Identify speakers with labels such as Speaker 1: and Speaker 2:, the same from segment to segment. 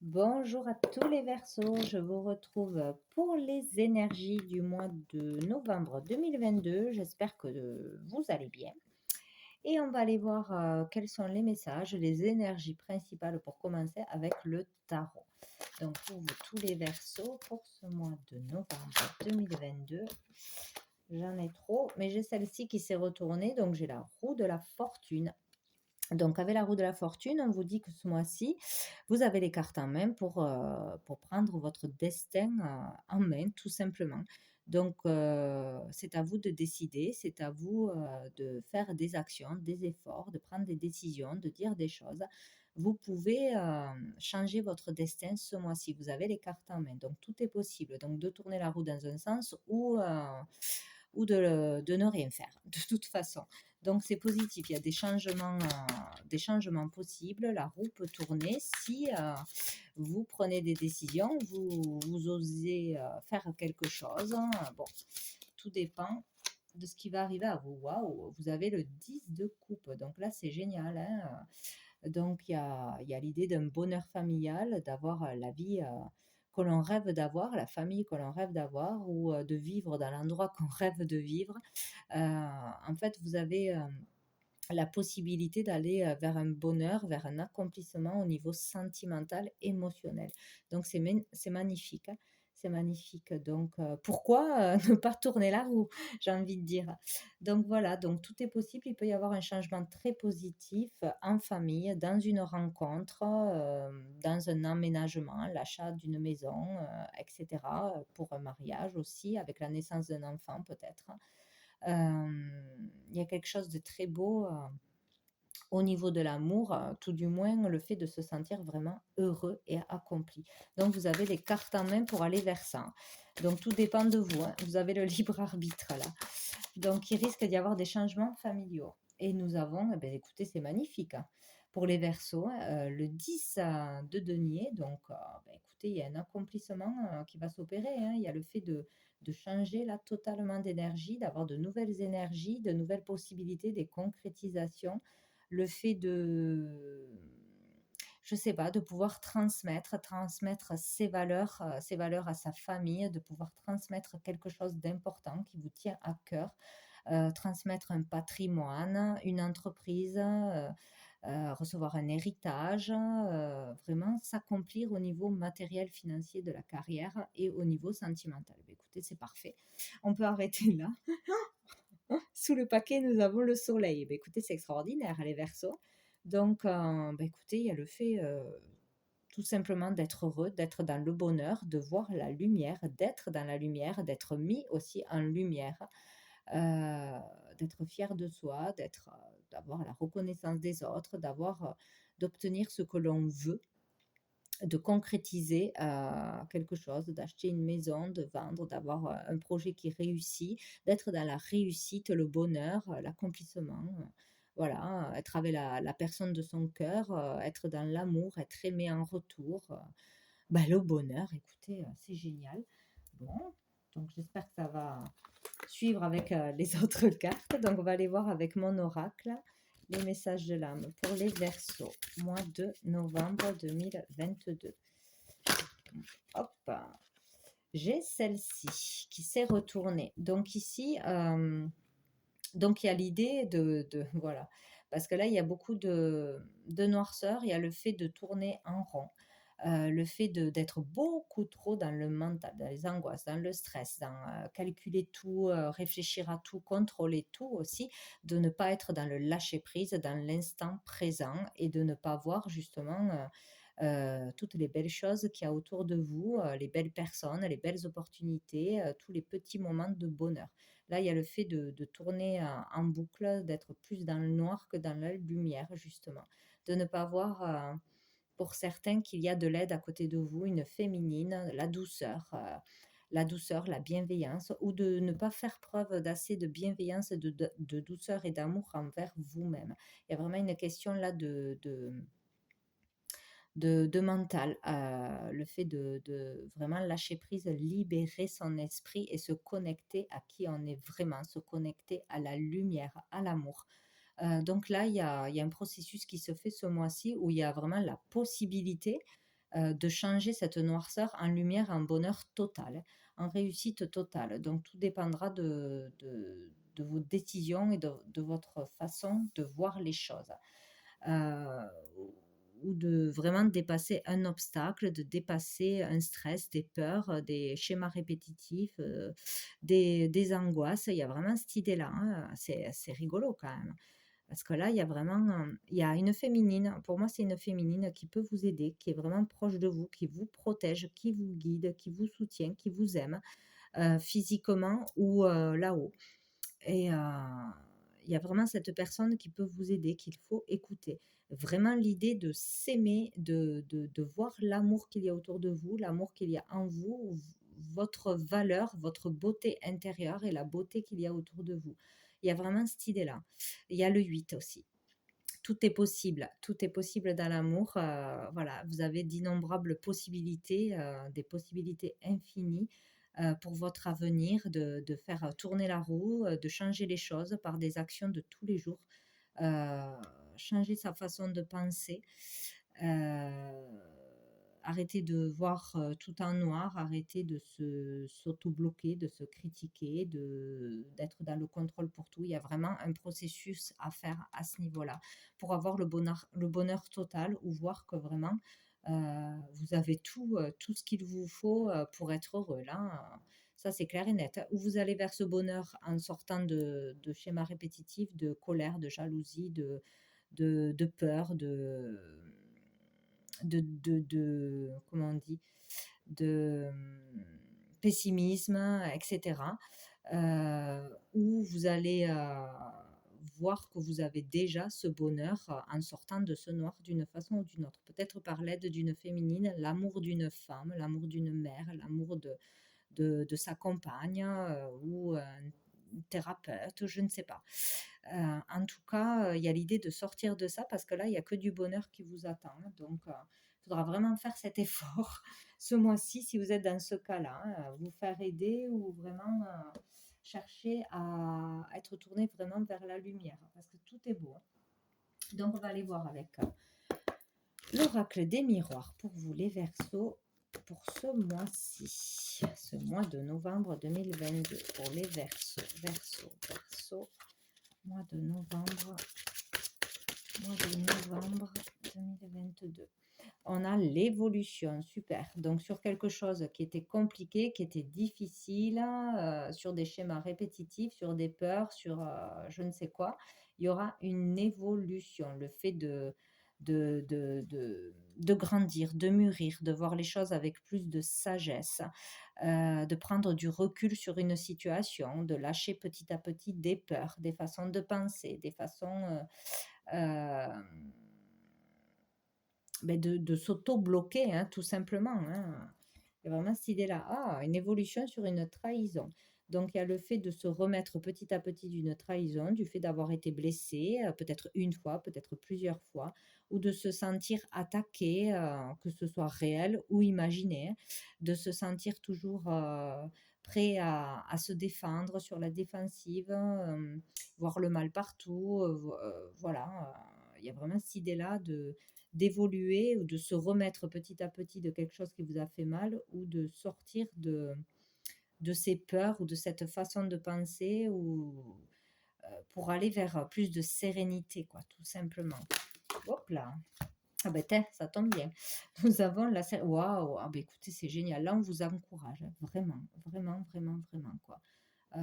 Speaker 1: Bonjour à tous les Verseaux, je vous retrouve pour les énergies du mois de novembre 2022. J'espère que vous allez bien. Et on va aller voir quels sont les messages, les énergies principales pour commencer avec le tarot. Donc pour vous, tous les Verseaux pour ce mois de novembre 2022. J'en ai trop, mais j'ai celle-ci qui s'est retournée, donc j'ai la roue de la fortune. Donc, avec la roue de la fortune, on vous dit que ce mois-ci, vous avez les cartes en main pour prendre votre destin en main, tout simplement. Donc, c'est à vous de décider, c'est à vous de faire des actions, des efforts, de prendre des décisions, de dire des choses. Vous pouvez changer votre destin ce mois-ci. Vous avez les cartes en main, donc tout est possible. Donc, de tourner la roue dans un sens ou de ne rien faire, de toute façon. Donc c'est positif, il y a des changements possibles, la roue peut tourner si vous prenez des décisions, vous osez faire quelque chose. Bon, tout dépend de ce qui va arriver à vous. Waouh, vous avez le 10 de coupe, donc là c'est génial, hein. Donc il y a l'idée d'un bonheur familial, d'avoir la vie que l'on rêve d'avoir, la famille que l'on rêve d'avoir, ou de vivre dans l'endroit qu'on rêve de vivre. En fait, vous avez la possibilité d'aller vers un bonheur, vers un accomplissement au niveau sentimental, émotionnel. Donc c'est magnifique, hein. C'est magnifique. Donc pourquoi ne pas tourner la roue, j'ai envie de dire. Donc voilà, donc tout est possible. Il peut y avoir un changement très positif en famille, dans une rencontre, dans un emménagement, l'achat d'une maison, etc. Pour un mariage aussi, avec la naissance d'un enfant peut-être. Il y a quelque chose de très beau au niveau de l'amour, tout du moins le fait de se sentir vraiment heureux et accompli. Donc vous avez les cartes en main pour aller vers ça. Donc tout dépend de vous, hein. Vous avez le libre arbitre là. Donc il risque d'y avoir des changements familiaux. Et nous avons, eh ben, écoutez, c'est magnifique, hein. Pour les Verseaux, le 10 de denier. Donc ben, écoutez, il y a un accomplissement qui va s'opérer, hein. Il y a le fait de changer là totalement d'énergie, d'avoir de nouvelles énergies, de nouvelles possibilités, des concrétisations, le fait de, je sais pas, de pouvoir transmettre ses valeurs à sa famille, de pouvoir transmettre quelque chose d'important qui vous tient à cœur, transmettre un patrimoine, une entreprise, recevoir un héritage, vraiment s'accomplir au niveau matériel, financier de la carrière et au niveau sentimental. Beh, écoutez, c'est parfait. On peut arrêter là. Sous le paquet, nous avons le soleil. Beh, écoutez, c'est extraordinaire, les Verseaux. Donc, bah, écoutez, il y a le fait, tout simplement d'être heureux, d'être dans le bonheur, de voir la lumière, d'être dans la lumière, d'être mis aussi en lumière, d'être fier de soi, d'avoir la reconnaissance des autres, d'obtenir ce que l'on veut, de concrétiser quelque chose, d'acheter une maison, de vendre, d'avoir un projet qui réussit, d'être dans la réussite, le bonheur, l'accomplissement. Voilà, être avec la personne de son cœur, être dans l'amour, être aimé en retour. Bah, le bonheur, écoutez, c'est génial. Bon, donc j'espère que ça va suivre avec les autres cartes. Donc on va aller voir avec mon oracle les messages de l'âme pour les Verseaux, mois de novembre 2022. Hop, j'ai celle-ci qui s'est retournée. Donc ici, donc il y a l'idée voilà, parce que là, il y a beaucoup de noirceur, il y a le fait de tourner en rond. Le fait d'être beaucoup trop dans le mental, dans les angoisses, dans le stress, dans calculer tout, réfléchir à tout, contrôler tout aussi, de ne pas être dans le lâcher prise, dans l'instant présent et de ne pas voir justement toutes les belles choses qu'il y a autour de vous, les belles personnes, les belles opportunités, tous les petits moments de bonheur. Là, il y a le fait de tourner en boucle, d'être plus dans le noir que dans la lumière, justement. De ne pas voir, pour certains, qu'il y a de l'aide à côté de vous, une féminine, la douceur, la bienveillance, ou de ne pas faire preuve d'assez de bienveillance, de douceur et d'amour envers vous-même. Il y a vraiment une question là de mental, le fait de vraiment lâcher prise, libérer son esprit et se connecter à qui on est vraiment, se connecter à la lumière, à l'amour. Donc là, il y a un processus qui se fait ce mois-ci où il y a vraiment la possibilité, de changer cette noirceur en lumière, en bonheur total, en réussite totale. Donc tout dépendra de vos décisions et de votre façon de voir les choses. Heu, ou de vraiment dépasser un obstacle, de dépasser un stress, des peurs, des schémas répétitifs, des angoisses. Il y a vraiment cette idée-là, hein, c'est rigolo quand même. Parce que là, il y a vraiment, il y a une féminine, pour moi, c'est une féminine qui peut vous aider, qui est vraiment proche de vous, qui vous protège, qui vous guide, qui vous soutient, qui vous aime, physiquement ou, là-haut. Et il y a vraiment cette personne qui peut vous aider, qu'il faut écouter. Vraiment l'idée de s'aimer, de voir l'amour qu'il y a autour de vous, l'amour qu'il y a en vous, votre valeur, votre beauté intérieure et la beauté qu'il y a autour de vous. Il y a vraiment cette idée-là. Il y a le 8 aussi. Tout est possible dans l'amour. Voilà, vous avez d'innombrables possibilités, des possibilités infinies pour votre avenir, de faire tourner la roue, de changer les choses par des actions de tous les jours, euh, changer sa façon de penser. euh, Arrêter de voir tout en noir, arrêter de s'auto-bloquer, de se critiquer, d'être dans le contrôle pour tout. Il y a vraiment un processus à faire à ce niveau-là pour avoir le bonheur total ou voir que vraiment vous avez tout ce qu'il vous faut pour être heureux. Là, ça c'est clair et net. Ou vous allez vers ce bonheur en sortant de schémas répétitifs, de colère, de jalousie, de peur, comment on dit, de pessimisme, etc. Où vous allez voir que vous avez déjà ce bonheur en sortant de ce noir d'une façon ou d'une autre. Peut-être par l'aide d'une féminine, l'amour d'une femme, l'amour d'une mère, l'amour de sa compagne ou un thérapeute, je ne sais pas. En tout cas, il y a l'idée de sortir de ça parce que là, il y a que du bonheur qui vous attend. Donc, il faudra vraiment faire cet effort ce mois-ci si vous êtes dans ce cas-là, hein, vous faire aider ou vraiment chercher à être tourné vraiment vers la lumière parce que tout est beau, hein. Donc, on va aller voir avec l'oracle des miroirs pour vous, les Verseaux, pour ce mois-ci, ce mois de novembre 2022, pour les Verseaux, mois de novembre, mois de novembre 2022. On a l'évolution, super. Donc sur quelque chose qui était compliqué, qui était difficile, sur des schémas répétitifs, sur des peurs, sur je ne sais quoi, il y aura une évolution. Le fait de grandir, de mûrir, de voir les choses avec plus de sagesse, de prendre du recul sur une situation, de lâcher petit à petit des peurs, des façons de penser, des façons euh, ben de s'auto-bloquer, hein, tout simplement, hein. Il y a vraiment cette idée-là. Ah, une évolution sur une trahison. Donc, il y a le fait de se remettre petit à petit d'une trahison, du fait d'avoir été blessé, peut-être une fois, peut-être plusieurs fois, ou de se sentir attaqué, que ce soit réel ou imaginé, hein, de se sentir toujours prêt à se défendre sur la défensive, voir le mal partout. Voilà, il y a vraiment cette idée-là d'évoluer ou de se remettre petit à petit de quelque chose qui vous a fait mal ou de sortir de ces peurs ou de cette façon de penser ou pour aller vers plus de sérénité, quoi, tout simplement. Hop là. Ah ben tiens, ça tombe bien. Nous avons la waouh, ah ben écoutez, c'est génial. Là, on vous encourage, hein, vraiment, vraiment, vraiment, vraiment, quoi. Euh,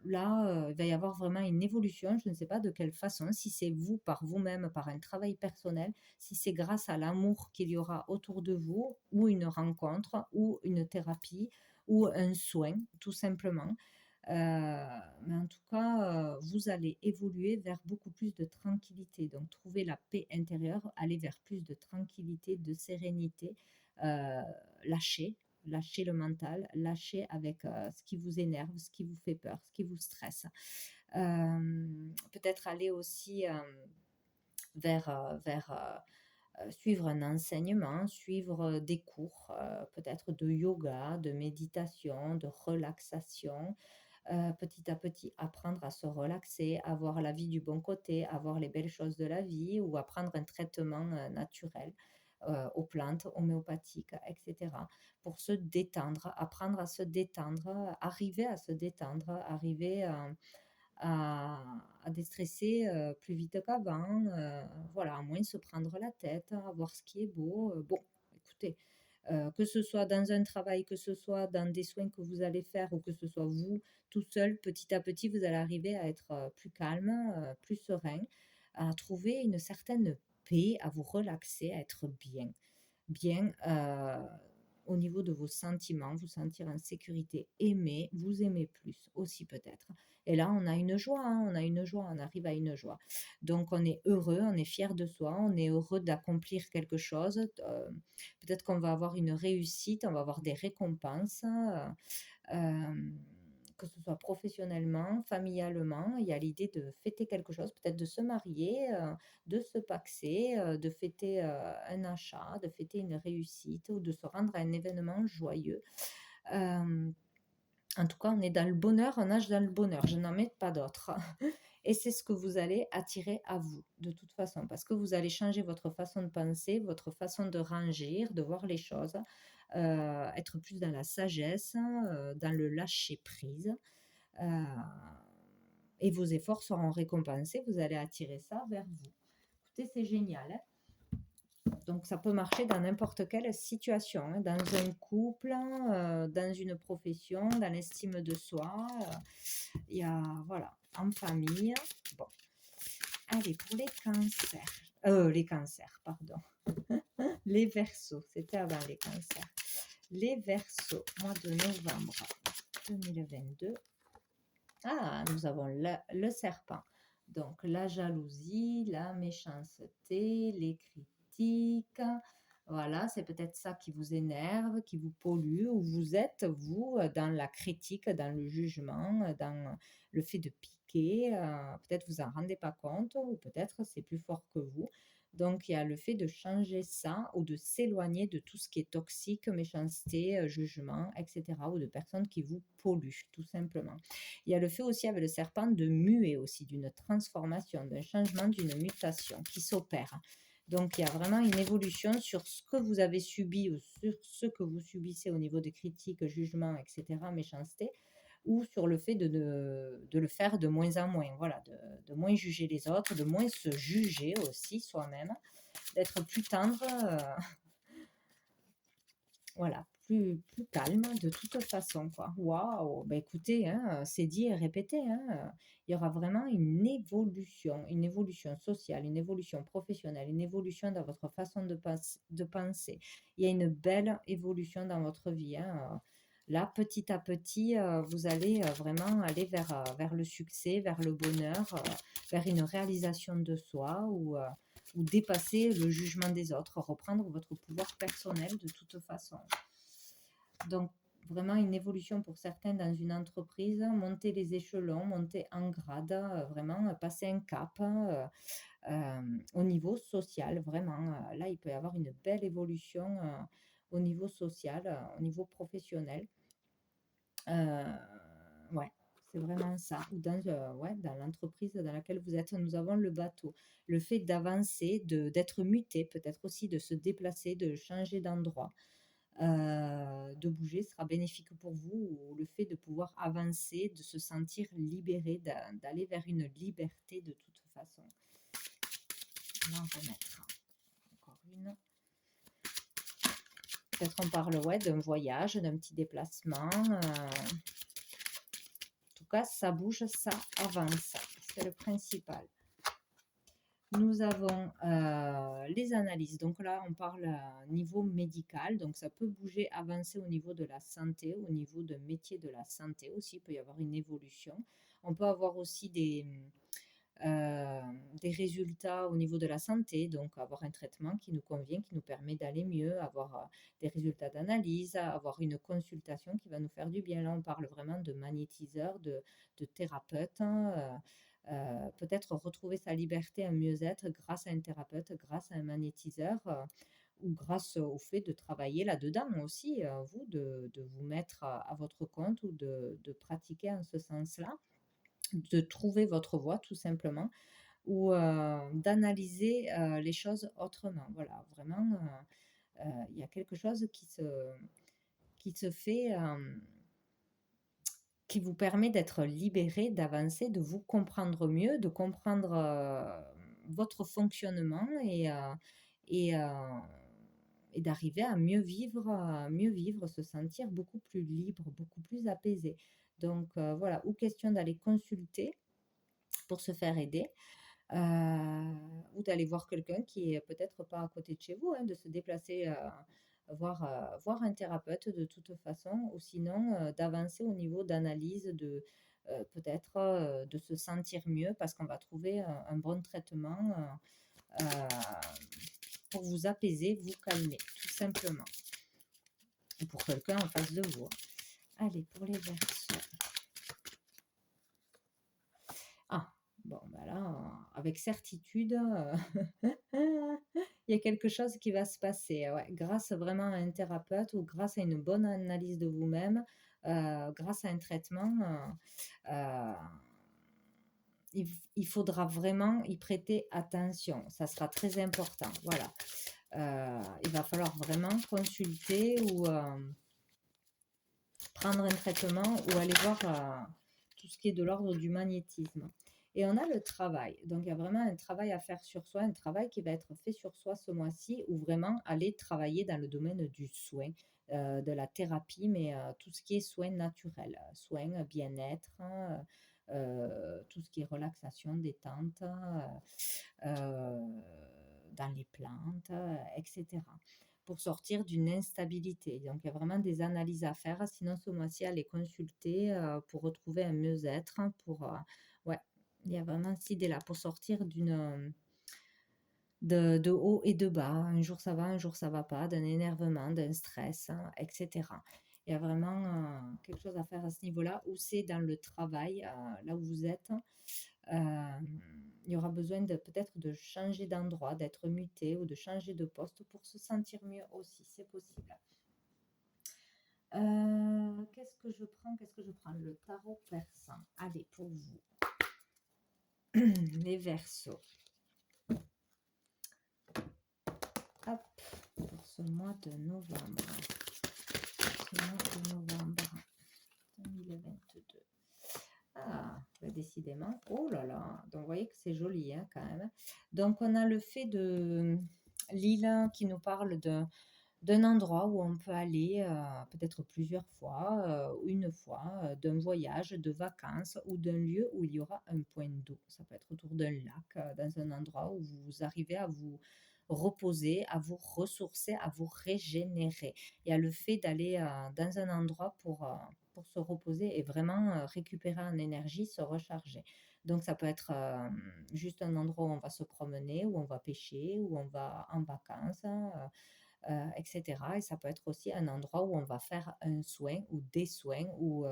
Speaker 1: Là, il va y avoir vraiment une évolution. Je ne sais pas de quelle façon, si c'est vous, par vous-même, par un travail personnel, si c'est grâce à l'amour qu'il y aura autour de vous, ou une rencontre, ou une thérapie, ou un soin, tout simplement. Mais en tout cas, vous allez évoluer vers beaucoup plus de tranquillité. Donc, trouver la paix intérieure, aller vers plus de tranquillité, de sérénité, euh, lâcher, lâcher le mental, lâcher avec ce qui vous énerve, ce qui vous fait peur, ce qui vous stresse. Peut-être aller aussi vers suivre un enseignement, suivre des cours, peut-être de yoga, de méditation, de relaxation, petit à petit apprendre à se relaxer, à voir la vie du bon côté, à voir les belles choses de la vie ou à prendre un traitement naturel. aux plantes homéopathiques, etc. Pour se détendre, apprendre à se détendre, arriver à se détendre, arriver à, à déstresser plus vite qu'avant, voilà, à moins se prendre la tête, à voir ce qui est beau. Bon, écoutez, que ce soit dans un travail, que ce soit dans des soins que vous allez faire ou que ce soit vous tout seul, petit à petit, vous allez arriver à être plus calme, plus serein, à trouver une certaine paix, à vous relaxer, à être bien bien, au niveau de vos sentiments, vous sentir en sécurité, aimer, vous aimer plus aussi peut-être. Et là, on a une joie, hein, on a une joie, on arrive à une joie. Donc on est heureux, on est fier de soi, on est heureux d'accomplir quelque chose. Peut-être qu'on va avoir une réussite, on va avoir des récompenses. Hem, que ce soit professionnellement, familialement, il y a l'idée de fêter quelque chose, peut-être de se marier, de se paxer, de fêter, un achat, de fêter une réussite ou de se rendre à un événement joyeux. Hem, En tout cas, on est dans le bonheur, on nage dans le bonheur, je n'en mets pas d'autre. Et c'est ce que vous allez attirer à vous, de toute façon, parce que vous allez changer votre façon de penser, votre façon de ranger, de voir les choses, être plus dans la sagesse, dans le lâcher prise, heu et vos efforts seront récompensés, vous allez attirer ça vers vous. Écoutez, c'est génial, hein. Donc ça peut marcher dans n'importe quelle situation, hein, dans un couple, dans une profession, dans l'estime de soi, il y a voilà, en famille. Bon, allez pour les cancers, pardon. Les Verseaux, c'était avant les cancers. Les Verseaux, mois de novembre 2022. Ah, nous avons le serpent. Donc, la jalousie, la méchanceté, les critiques. Voilà, c'est peut-être ça qui vous énerve, qui vous pollue, ou vous êtes, vous, dans la critique, dans le jugement, dans le fait de piquer. Peut-être vous en rendez pas compte, ou peut-être c'est plus fort que vous. Donc, il y a le fait de changer ça ou de s'éloigner de tout ce qui est toxique, méchanceté, jugement, etc. ou de personnes qui vous polluent, tout simplement. Il y a le fait aussi avec le serpent de muer aussi, d'une transformation, d'un changement, d'une mutation qui s'opère. Donc il y a vraiment une évolution sur ce que vous avez subi ou sur ce que vous subissez au niveau des critiques, jugements, etc., méchanceté, ou sur le fait de le faire de moins en moins, voilà, de moins juger les autres, de moins se juger aussi soi-même, d'être plus tendre, voilà, plus calme de toute façon, quoi. Waouh! Bah, écoutez, hein, c'est dit et répété, hein, il y aura vraiment une évolution sociale, une évolution professionnelle, une évolution dans votre façon de penser. Il y a une belle évolution dans votre vie, hein, là, petit à petit, vous allez, vraiment aller vers le succès, vers le bonheur, vers une réalisation de soi ou dépasser le jugement des autres, reprendre votre pouvoir personnel de toute façon. Donc, vraiment une évolution pour certains dans une entreprise, monter les échelons, monter en grade, vraiment passer un cap au niveau social, vraiment. Là, il peut y avoir une belle évolution au niveau social, au niveau professionnel. Euh, ouais, c'est vraiment ça. Ou ouais, dans l'entreprise dans laquelle vous êtes, nous avons le bateau. Le fait d'avancer, d'être muté, peut-être aussi de se déplacer, de changer d'endroit, de bouger sera bénéfique pour vous, ou le fait de pouvoir avancer, de se sentir libéré, d'aller vers une liberté de toute façon. On va en remettre encore une. Peut-être on parle ouais, d'un voyage, d'un petit déplacement. En tout cas, ça bouge, ça avance. C'est le principal. Nous avons les analyses. Donc là, on parle niveau médical. Donc ça peut bouger, avancer au niveau de la santé, au niveau de métier de la santé aussi. Il peut y avoir une évolution. On peut avoir aussi des résultats au niveau de la santé. Donc avoir un traitement qui nous convient, qui nous permet d'aller mieux, avoir des résultats d'analyse, avoir une consultation qui va nous faire du bien. Là, on parle vraiment de magnétiseur, de thérapeute, hein, peut-être retrouver sa liberté, un mieux-être grâce à un thérapeute, grâce à un magnétiseur, ou grâce au fait de travailler là-dedans aussi, vous, de vous mettre à votre compte ou de pratiquer en ce sens-là, de trouver votre voie tout simplement, ou d'analyser les choses autrement. Voilà, vraiment, il y a quelque chose qui se fait, qui vous permet d'être libéré, d'avancer, de vous comprendre mieux, de comprendre votre fonctionnement et, euh, et d'arriver à mieux vivre, se sentir beaucoup plus libre, beaucoup plus apaisé. Donc voilà, ou question d'aller consulter pour se faire aider, ou d'aller voir quelqu'un qui est peut-être pas à côté de chez vous, hein, de se déplacer, voir un thérapeute de toute façon, ou sinon d'avancer au niveau d'analyse, peut-être de se sentir mieux parce qu'on va trouver un bon traitement pour vous apaiser, vous calmer, tout simplement. Ou pour quelqu'un en face de vous. Allez, pour les versos. Ah, bon, bah là, avec certitude, il y a quelque chose qui va se passer. Ouais, grâce vraiment à un thérapeute ou grâce à une bonne analyse de vous-même, grâce à un traitement, euh, il faudra vraiment y prêter attention. Ça sera très important. Voilà. Il va falloir vraiment consulter ou prendre un traitement ou aller voir tout ce qui est de l'ordre du magnétisme. Et on a le travail. Donc, il y a vraiment un travail à faire sur soi, un travail qui va être fait sur soi ce mois-ci, ou vraiment aller travailler dans le domaine du soin, de la thérapie, mais tout ce qui est soins naturels, soins, bien-être, hein, tout ce qui est relaxation, détente, dans les plantes, etc. Pour sortir d'une instabilité. Donc, il y a vraiment des analyses à faire. Sinon, ce mois-ci, allez consulter pour retrouver un mieux-être. Ouais, il y a vraiment cette idée-là pour sortir de haut et de bas. Un jour ça va, un jour ça va pas, d'un énervement, d'un stress, hein, etc. Il y a vraiment quelque chose à faire à ce niveau-là, où c'est dans le travail, là où vous êtes. Euh, il y aura besoin de peut-être de changer d'endroit, d'être muté ou de changer de poste pour se sentir mieux aussi, c'est possible. Qu'est-ce que je prends? Qu'est-ce que je prends? Le tarot persan. Allez, pour vous. Les versos. Hop, pour ce mois de novembre. Ce mois de novembre 2022. Ah, bah décidément. Oh là là. Donc, vous voyez que c'est joli, hein, quand même. Donc, on a le fait de Lila qui nous parle d'un endroit où on peut aller peut-être plusieurs fois, une fois, d'un voyage, de vacances ou d'un lieu où il y aura un point d'eau. Ça peut être autour d'un lac, dans un endroit où vous arrivez à vous reposer, à vous ressourcer, à vous régénérer. Il y a le fait d'aller dans un endroit pour se reposer et vraiment récupérer en énergie, se recharger. Donc ça peut être juste un endroit où on va se promener, où on va pêcher, où on va en vacances, hein, etc. Et ça peut être aussi un endroit où on va faire un soin ou des soins ou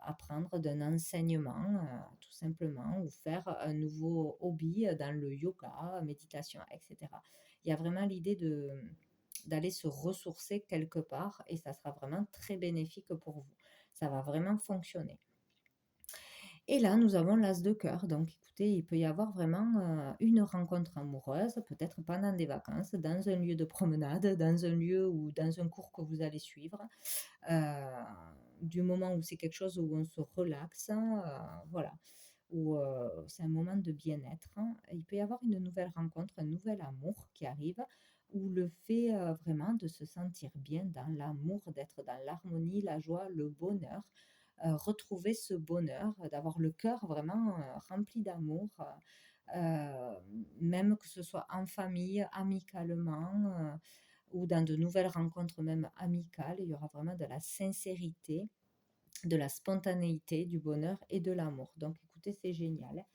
Speaker 1: apprendre d'un enseignement, tout simplement, ou faire un nouveau hobby dans le yoga, méditation, etc. Il y a vraiment l'idée d'aller se ressourcer quelque part et ça sera vraiment très bénéfique pour vous. Ça va vraiment fonctionner. Et là, nous avons l'as de cœur. Donc, écoutez, il peut y avoir vraiment une rencontre amoureuse, peut-être pendant des vacances, dans un lieu de promenade, dans un lieu ou dans un cours que vous allez suivre. euh, du moment où c'est quelque chose où on se relaxe, voilà, où c'est un moment de bien-être, hein. Il peut y avoir une nouvelle rencontre, un nouvel amour qui arrive, où le fait vraiment de se sentir bien dans l'amour, d'être dans l'harmonie, la joie, le bonheur, retrouver ce bonheur, d'avoir le cœur vraiment rempli d'amour, même que ce soit en famille, amicalement, ou dans de nouvelles rencontres même amicales, il y aura vraiment de la sincérité, de la spontanéité, du bonheur et de l'amour. Donc écoutez, c'est génial.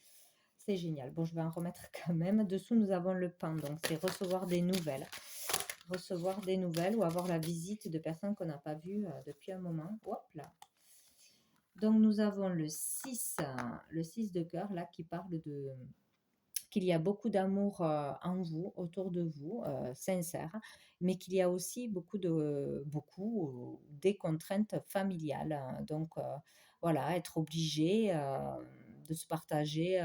Speaker 1: C'est génial. Bon, je vais en remettre quand même. Dessous, nous avons le pan, donc c'est recevoir des nouvelles. Recevoir des nouvelles ou avoir la visite de personnes qu'on n'a pas vues depuis un moment. Hop là. Donc nous avons le 6 de cœur, là, qui parle de qu'il y a beaucoup d'amour en vous, autour de vous, sincère, mais qu'il y a aussi des contraintes familiales, hein. Donc voilà, être obligé de se partager,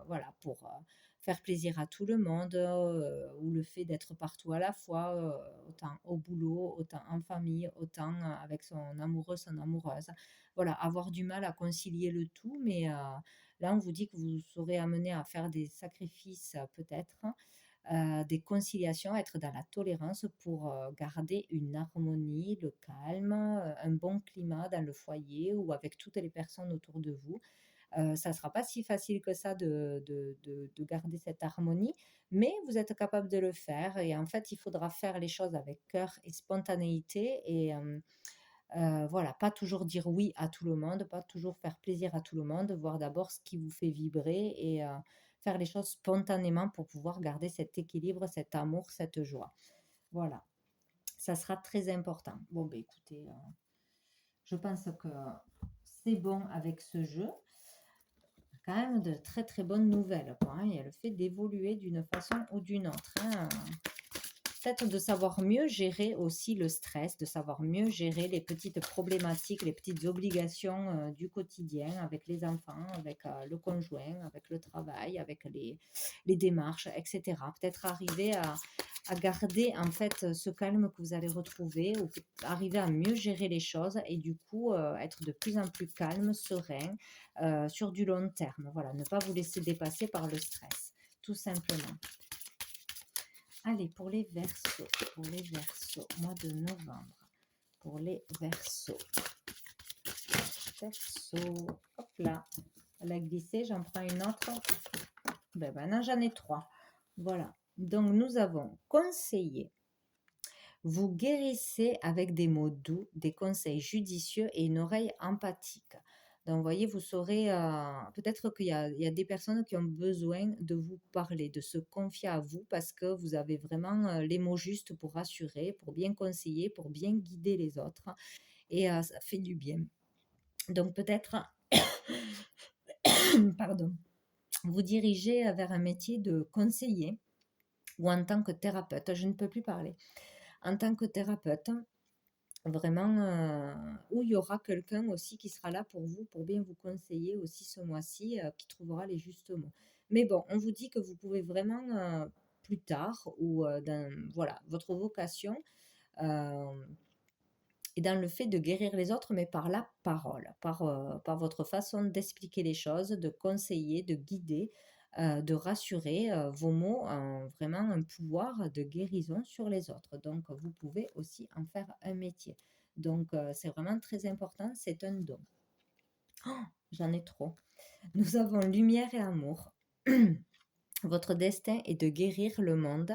Speaker 1: voilà, pour faire plaisir à tout le monde, ou le fait d'être partout à la fois, autant au boulot, autant en famille, autant avec son amoureux, son amoureuse. Voilà, avoir du mal à concilier le tout, mais là, on vous dit que vous serez amené à faire des sacrifices peut-être, des conciliations, être dans la tolérance pour garder une harmonie, le calme, un bon climat dans le foyer ou avec toutes les personnes autour de vous. Ça ne sera pas si facile que ça de garder cette harmonie, mais vous êtes capable de le faire et en fait, il faudra faire les choses avec cœur et spontanéité et voilà, pas toujours dire oui à tout le monde, pas toujours faire plaisir à tout le monde, voir d'abord ce qui vous fait vibrer et faire les choses spontanément pour pouvoir garder cet équilibre, cet amour, cette joie. Voilà, ça sera très important. Bon, ben écoutez, je pense que c'est bon avec ce jeu. Quand même de très très bonnes nouvelles, quoi, hein. Il y a le fait d'évoluer d'une façon ou d'une autre, hein. Peut-être de savoir mieux gérer aussi le stress, de savoir mieux gérer les petites problématiques, les petites obligations du quotidien avec les enfants, avec le conjoint, avec le travail, avec les démarches, etc. Peut-être arriver à garder en fait ce calme que vous allez retrouver ou arriver à mieux gérer les choses et du coup être de plus en plus calme, serein sur du long terme. Voilà, ne pas vous laisser dépasser par le stress, tout simplement. Allez, pour les Verseaux, mois de novembre, pour les Verseaux. Verseaux, hop là, elle a glissé, j'en prends une autre. Ben maintenant, j'en ai 3. Voilà, donc nous avons conseillé. Vous guérissez avec des mots doux, des conseils judicieux et une oreille empathique. Donc, vous voyez, vous saurez, peut-être qu'il y a des personnes qui ont besoin de vous parler, de se confier à vous parce que vous avez vraiment les mots justes pour rassurer, pour bien conseiller, pour bien guider les autres. Et ça fait du bien. Donc, peut-être, pardon, vous dirigez vers un métier de conseiller ou en tant que thérapeute. Je ne peux plus parler. En tant que thérapeute, vraiment, où il y aura quelqu'un aussi qui sera là pour vous, pour bien vous conseiller aussi ce mois-ci, qui trouvera les justes mots. Mais bon, on vous dit que vous pouvez vraiment, plus tard ou dans voilà, votre vocation, est dans le fait de guérir les autres, mais par la parole, par votre façon d'expliquer les choses, de conseiller, de guider, de rassurer. Vos mots ont vraiment un pouvoir de guérison sur les autres. Donc, vous pouvez aussi en faire un métier. Donc, c'est vraiment très important, c'est un don. Oh, j'en ai trop. Nous avons lumière et amour. Votre destin est de guérir le monde,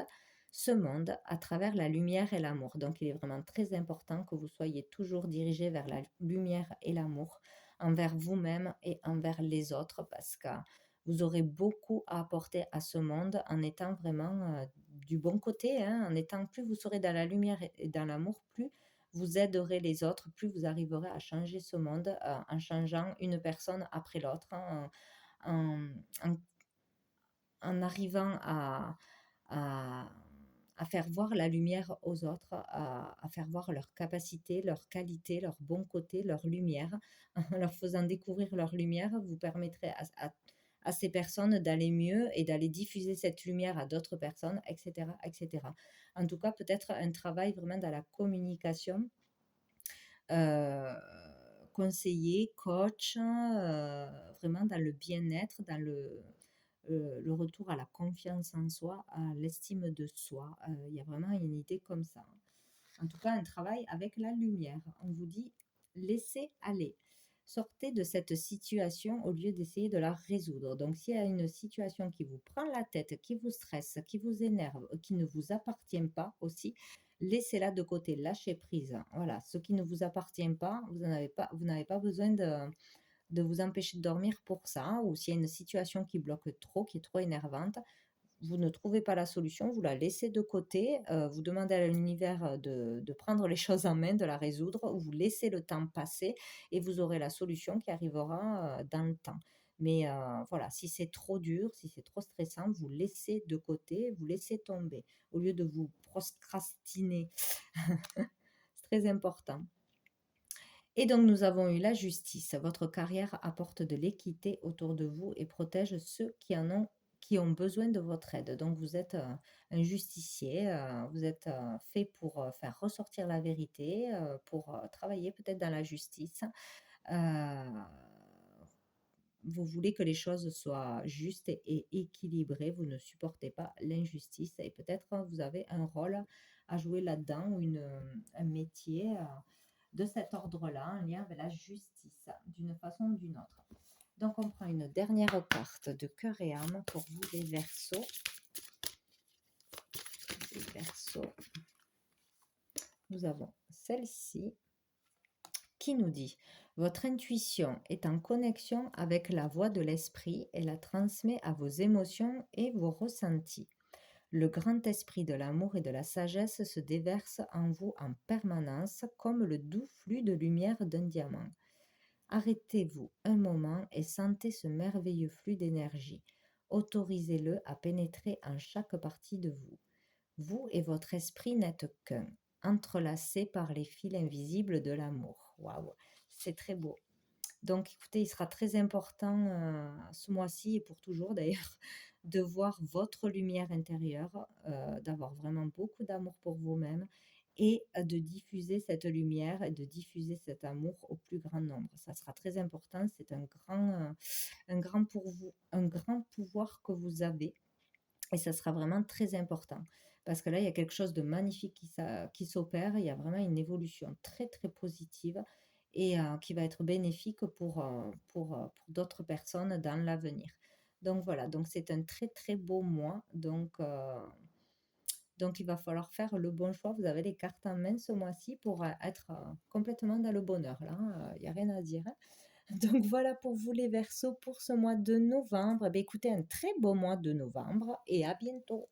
Speaker 1: ce monde, à travers la lumière et l'amour. Donc, il est vraiment très important que vous soyez toujours dirigé vers la lumière et l'amour, envers vous-même et envers les autres, parce que vous aurez beaucoup à apporter à ce monde en étant vraiment du bon côté, hein, en étant plus vous serez dans la lumière et dans l'amour, plus vous aiderez les autres, plus vous arriverez à changer ce monde en changeant une personne après l'autre, hein, en en arrivant à, à faire voir la lumière aux autres, à faire voir leurs capacités, leurs qualités, leurs bons côtés, leur lumière. En leur faisant découvrir leur lumière, vous permettrez à ces personnes d'aller mieux et d'aller diffuser cette lumière à d'autres personnes, etc., etc. En tout cas, peut-être un travail vraiment dans la communication, euh, conseiller, coach, vraiment dans le bien-être, dans le retour à la confiance en soi, à l'estime de soi. Il y a vraiment une idée comme ça. En tout cas, un travail avec la lumière. On vous dit, laissez aller. Sortez de cette situation au lieu d'essayer de la résoudre. Donc, s'il y a une situation qui vous prend la tête, qui vous stresse, qui vous énerve, qui ne vous appartient pas aussi, laissez-la de côté, lâchez prise. Voilà, ce qui ne vous appartient pas, vous n'avez pas besoin de vous empêcher de dormir pour ça, ou s'il y a une situation qui bloque trop, qui est trop énervante, vous ne trouvez pas la solution, vous la laissez de côté, vous demandez à l'univers de prendre les choses en main, de la résoudre, ou vous laissez le temps passer et vous aurez la solution qui arrivera dans le temps. Mais voilà, si c'est trop dur, si c'est trop stressant, vous laissez de côté, vous laissez tomber, au lieu de vous procrastiner. C'est très important. Et donc nous avons eu la justice. Votre carrière apporte de l'équité autour de vous et protège ceux qui ont besoin de votre aide. Donc vous êtes un justicier, vous êtes fait pour faire ressortir la vérité, pour travailler peut-être dans la justice. Euh, Vous voulez que les choses soient justes et équilibrées, vous ne supportez pas l'injustice et peut-être vous avez un rôle à jouer là-dedans ou un métier de cet ordre-là, en lien avec la justice, d'une façon ou d'une autre. Donc on prend une dernière carte de cœur et âme pour vous les Verseaux. Les Verseaux. Nous avons celle-ci qui nous dit: votre intuition est en connexion avec la voix de l'esprit et la transmet à vos émotions et vos ressentis. Le grand esprit de l'amour et de la sagesse se déverse en vous en permanence comme le doux flux de lumière d'un diamant. Arrêtez-vous un moment et sentez ce merveilleux flux d'énergie. Autorisez-le à pénétrer en chaque partie de vous. Vous et votre esprit n'êtes qu'un, entrelacés par les fils invisibles de l'amour. Waouh, c'est très beau. Donc, écoutez, il sera très important ce mois-ci et pour toujours d'ailleurs de voir votre lumière intérieure, d'avoir vraiment beaucoup d'amour pour vous-même et de diffuser cette lumière et de diffuser cet amour au plus grand nombre. Ça sera très important. C'est un grand pour vous, un grand pouvoir que vous avez et ça sera vraiment très important. Parce que là, il y a quelque chose de magnifique qui s'opère. Il y a vraiment une évolution très, très positive et qui va être bénéfique pour d'autres personnes dans l'avenir. Donc voilà, donc c'est un très, très beau mois. Donc il va falloir faire le bon choix. Vous avez les cartes en main ce mois-ci pour être complètement dans le bonheur. Là, il n'y a rien à dire, hein. Donc voilà pour vous les Verseaux pour ce mois de novembre. Eh bien, écoutez, un très beau mois de novembre et à bientôt.